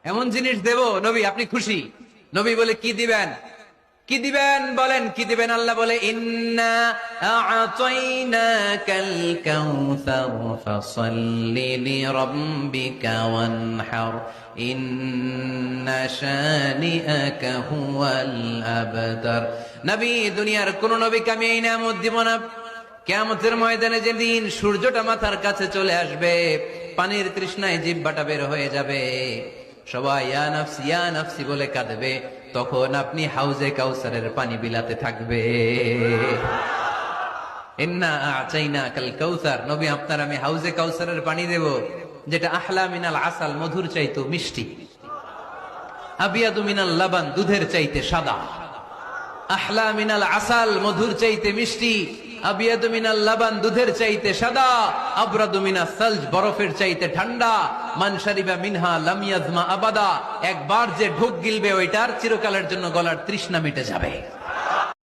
এমন জিনিস দেব নবী আপনি খুশি। নবী বলে কি দিবেন, কি দিবেন বলেন, কি দিবেন? আল্লাহ বলে ইন্না আ'তাইনাকাল কাউসার ফাসাল্লি লিরাব্বিকা ওয়ানহার ইন্না শানিআকা হুয়াল আবতার। নবী, দুনিয়ার কোন নবীকে আমি এই নিয়ামত দিব না। কিয়ামতের ময়দানে যেদিন সূর্যটা মাথার কাছে চলে আসবে, পানির তৃষ্ণায় জিহ্বাটা বের হয়ে যাবে, সবাই ইয়া নাফসি ইয়া নাফসি বলে কাঁদবে, তখন আপনি হাউজে কাউসারের পানি বিলাতে থাকবে। ইন্না আ'তাইনাকাল কাউসার, নবী আপনার আমি হাউজে কাউসারের পানি দেব, যেটা আহলা মিনাল আসাল, মধুর চাইতে মিষ্টি, আবিয়াদু মিনাল লাবান, দুধের চাইতে সাদা। আহলা মিনাল আসাল, মধুর চাইতে মিষ্টি, আবিয়াদু মিনাল লাবান, দুধের চাইতে সাদা, আবরাদু মিনাস সালজ, বরফের চাইতে ঠান্ডা। মান শারিবা মিনহা লাম ইয়াজমা আবাদা, একবার যে ঢোক গিলবে ওইটার চিরকালের জন্য গলার তৃষ্ণা মিটে যাবে।